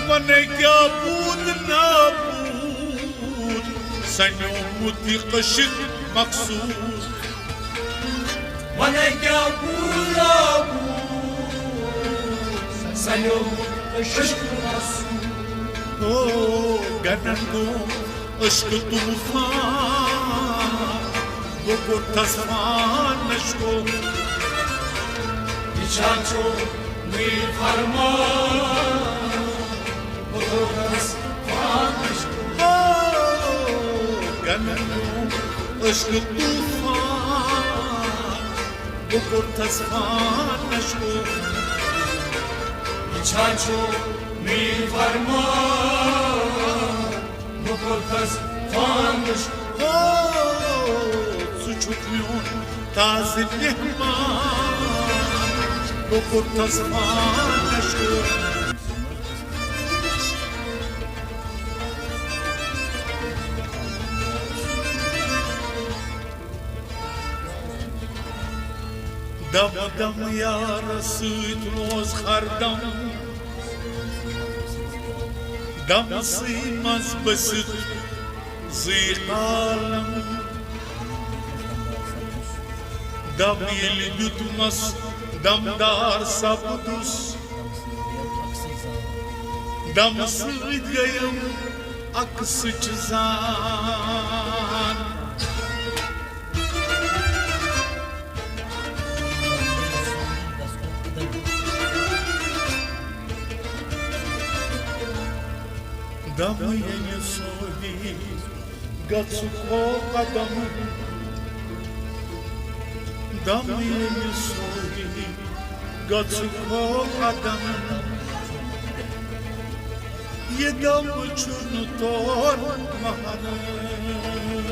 من क्या بود نبود سنومتی قشق مقصود من क्या بود نبود سنومتی قشق مقصود گنندم عشق طوفان بگو تصفان نشو چاچو میفرمان بگو تصفان نشو گنندم عشق طوفان بگو تصفان نشو چاچو میفرمان بگو تصفان نشو سوچوکیون تازه نهمان بگو تصفان نشو دم دم یا رسید روز خردم دم سیمز بسید زی قالم دم یلی دوتمس دمدار سبدوس دم سید گیم اکس چزان دم یلی سودی گتسو کو قدم دم یلی سودی گتسو کو قدم یه دم چون تور مهره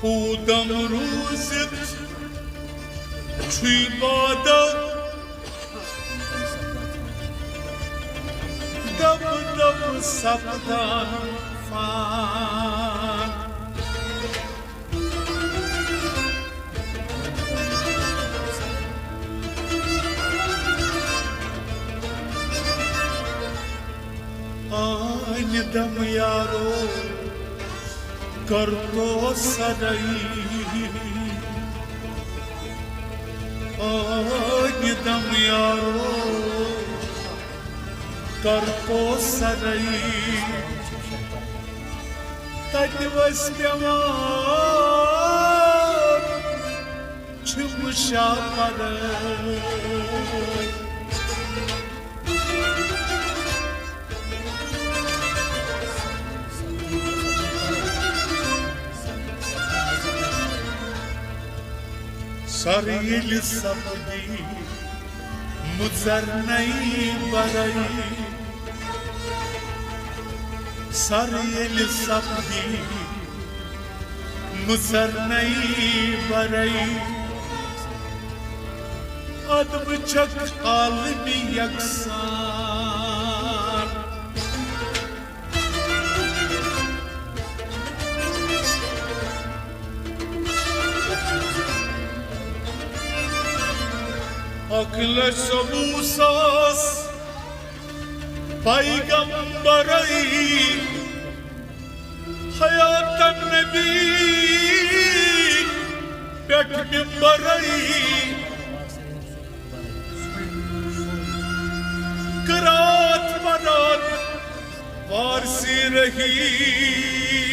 خودم روزت چی بادم دم دم سبدان فان آن دم یارو करतो सदाई दम यारो करतो सदाई तटवस पेवान छुमशा पर سریل سبدی مزرنی برای سریل سبدی مزرنی برای ادب چک عالمی یکسان Akleş Musas Peygamber'i Hayatan Nebi Bek minber'i Kıraat baran Varsi Rahim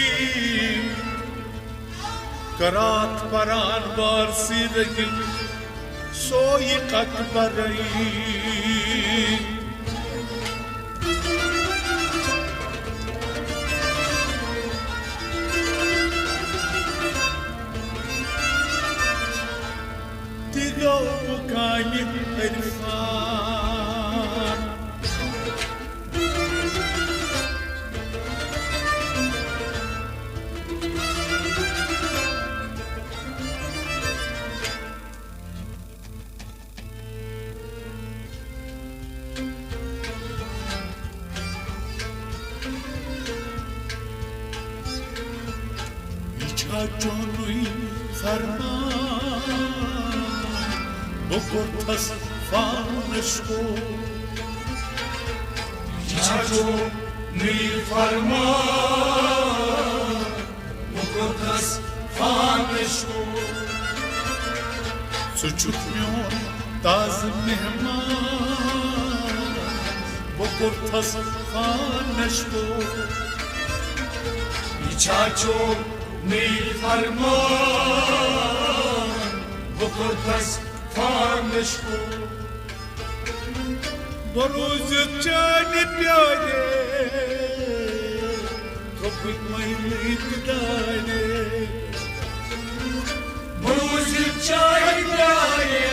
Kıraat baran Varsi Rahim सोई ककबरई तिगो मुकालिम Irfan Ciacionui farman Bocortas faneșco Ciacio mi farman Bocortas faneșco Suçukmiyor taz mehman Bocortas faneșco Ciacio mi farman Bocortas faneșco Boruzit cani piade Tropit mai litdane Boruzit cani piade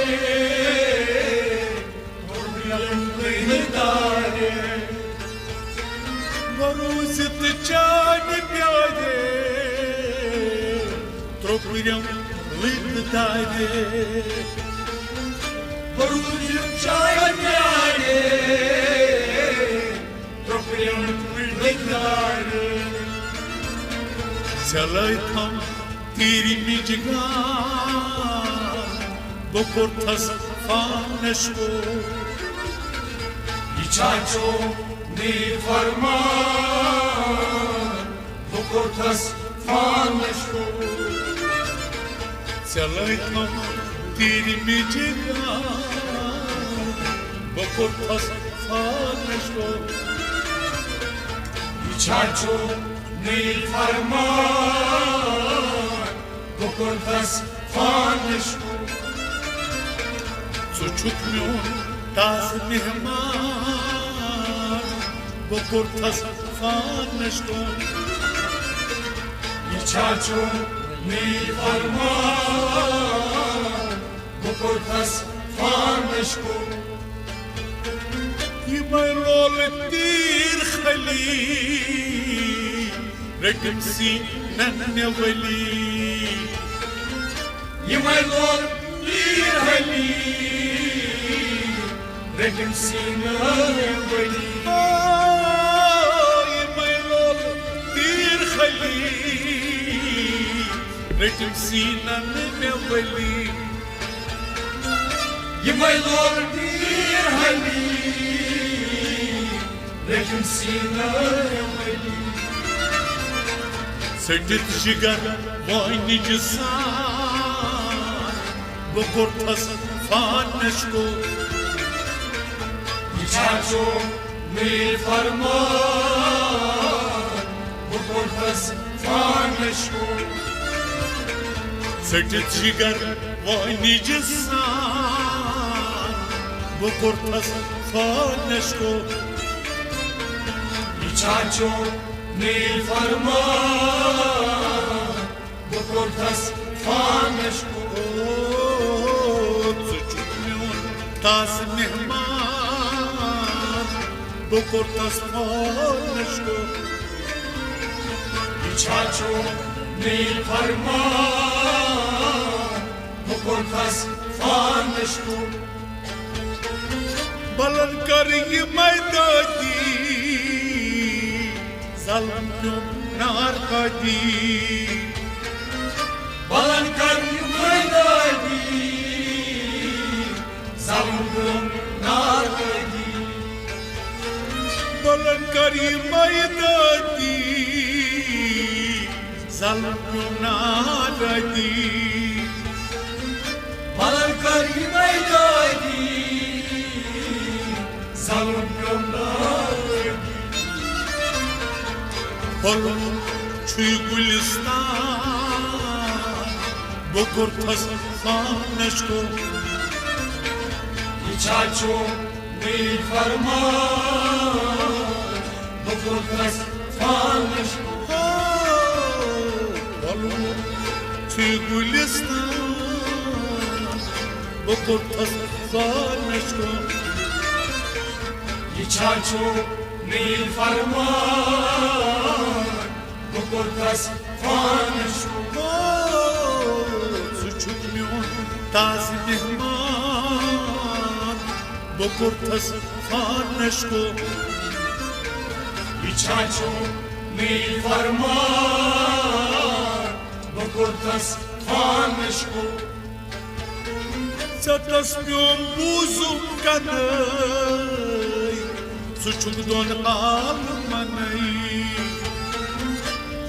Tropit mai litdane Boruzit cani piade Tropiram litdane Boruzit cani piade Tropit mai litdane Celai tam tirimi cigan Bocortas faneșco Ciacio mi farman Bocortas faneșco Celai tam tirimi cigan Bocortas faneșco Ciacio mi farman Bocortas faneșco Suçukmiyor taz mehman Bocortas faneșco Ciacio mi farman Bocortas faneșco Imai loltir khali Rekimsi nanevali Imai lor irhali Rekim sine veli Imai loltir khali Rekimsi nanevali Imai lor irhali Rekim sine veli Sırtıt jigar voynicisan Bocortas faneșco Ciacio mi farman Bocortas faneșco Sırtıt jigar voynicisan Bocortas faneșco Ciacio mi farman Bocortas faneșco Suçukmiyor taz mehman Bocortas faneșco Ciacio mi farman Bocortas faneșco Balankari mai dadi Zalmjom narkadi Balankar mai dadi Zalmgum narkadi Balankari mai dadi Zalmjom narkadi Balankar mai dadi Zalmgum narkadi Holum çuy gulistan Bocortas faneșco Ciacio mi farman Bocortas faneșco Holum çuy gulistan Bocortas faneșco Ciacio mi farman Bocortas faneșco Suçukmiyor taz mehman Bocortas faneșco Ciacio mi farman Bocortas bukurtas faneshko Zatas pion buzum kanay Suçuk don almanay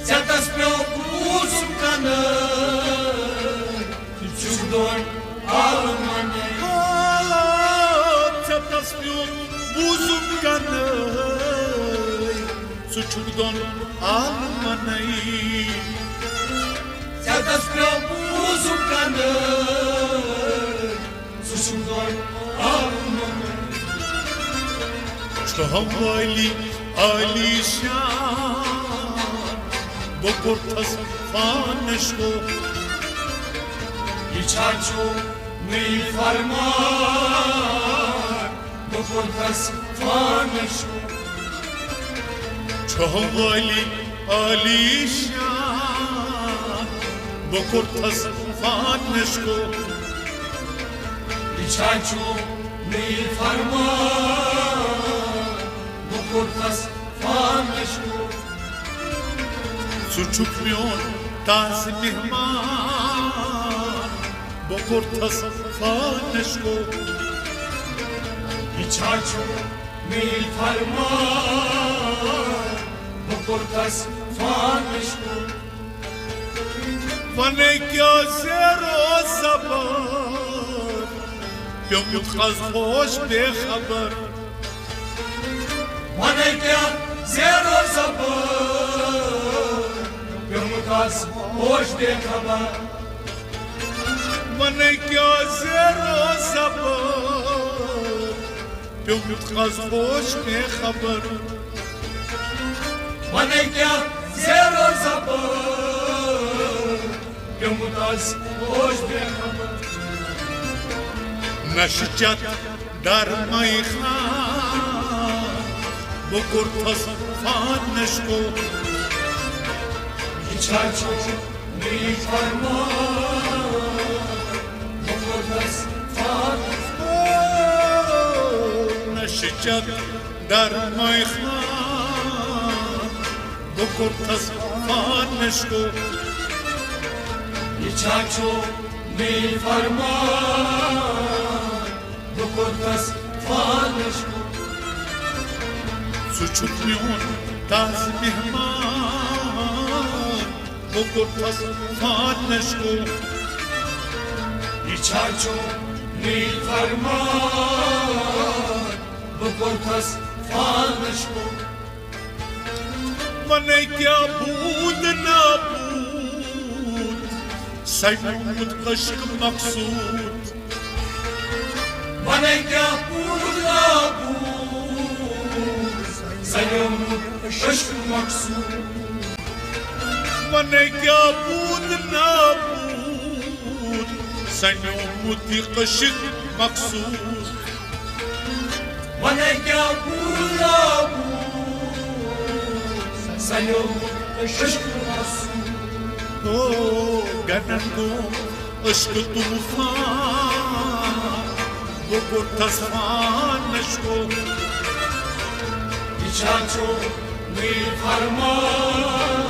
Zatas pion buzum kanay Suçuk almanay Zatas pion buzum kanay Suçuk don almanay Zatas pion buzum kanay Suçuk almanay Çavali alişan Bokurtas faneşko İçaço mi farman Bukurtas faneshko Çavali alişan Bokurtas faneşko İçaço mi farman Bukurtas faneshko Suçuk mion taz mihman Bokurtas faneşko İçaço mi farman Bukurtas faneshko Vanekya zero zabar Yom yutkhaz hoş bekhabar Manekya zero sabır Yumukaz hoş bir kabar Vanekya zero zabar Yom yutkhaz hoş bekhabar Manekya zero sabır Yumukaz hoş bir kabar Naşicat darmay khan Bokurtas faneşko İçaço mi farman Bukurtas faneshko Naşicat darmay khan Bokurtas faneşko İçaço mi farman Bukurtas faneshko Suçuk mion taz mihman Bokurtas faneşko İçaço mi farman Bukurtas faneshko Vanekya bud nabud Saymut kışk maksud Manekya burada bu Sayımlık aşk maksud Vanekya bud nabud Saymut kışk maksud Manekya burada bu Sayımlık aşk maksud Oh, ganando aşk tufan Bokurtas faneşko İçaço mi farman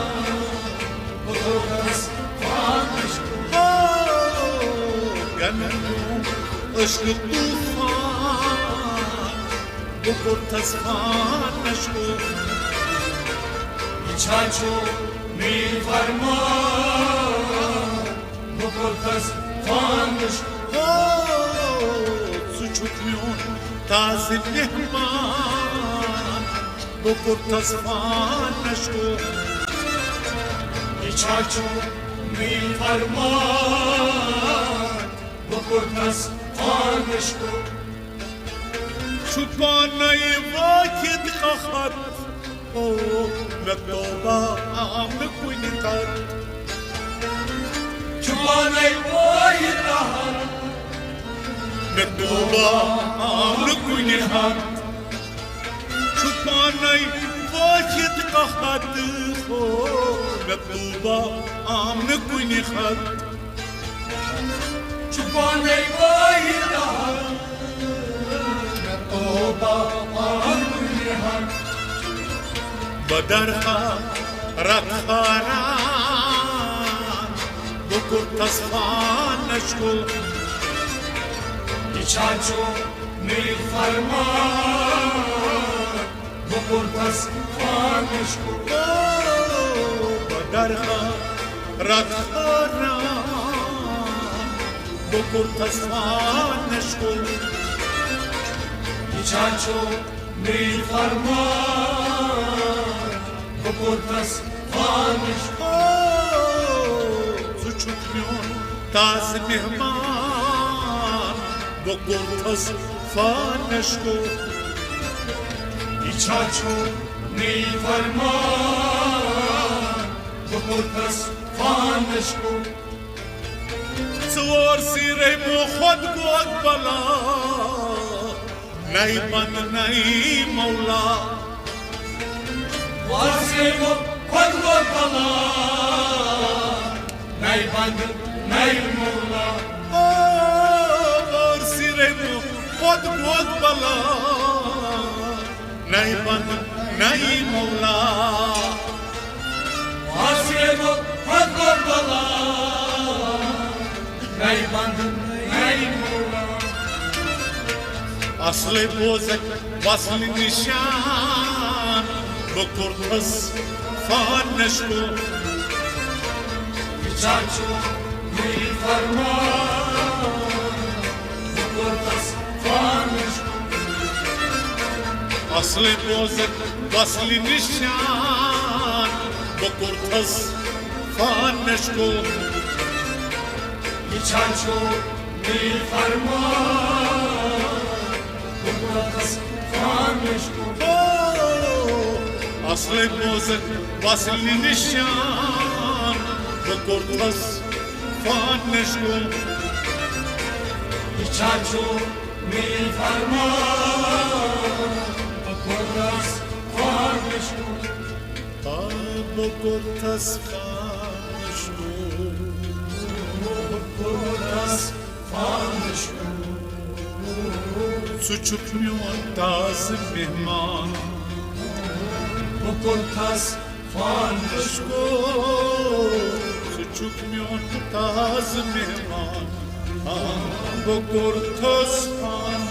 Bukurtas faneshko Oh, ganando aşk tufan Bokurtas faneşko İçaço mi farman Bukurtas faneshko Suçuk mion taz mihman Bokurtas faneşko İçaço mi farman Bukurtas faneshko Çupanay vakit kahat Oh, mektoba amne kuynikat Çubanay vahid ahar Mektoba amne kuynikat Çupanay vakit kahat Oh, mektoba amne kuynikat Çubanay vahid ahar Oba ahar Badarha rakharan تصفانشکو Ichacho mi farman Bukur tasfanishku بدرها رخانا بکر تصفانشکو Ichacho mi farman Bukur tasfanishku Suçukmuyor taze mehman بکر تصفانشکو Ichacho mi farman Bukur tasfanishku سوار سیره مو خود گود بلا نی بند نی مولا Vasimo Kwadgo Bala Nay Band Nay Mola سوار سیره مو خود گود بلا نی بند نی مولا Vasimo Kwadgo Bala Nay Band Nay Mola اصل بوزک وصل نشان بکر تصفانشکو Ichacho mi farman Bukur tasfanishku اصل بوزک وصل نشان بکر تصفانشکو Ichacho mi farman Bukur tasfanishku اصل بوزک وصل نشان بکر تصفانشکو Ichacho mi farman Bukur tasfanishku بکر تصفانشکو Bukur tasfanishku Su çıkmıyor taze mehman Bukur tasfanishku Su çıkmıyor taze mehman Bokor tasfan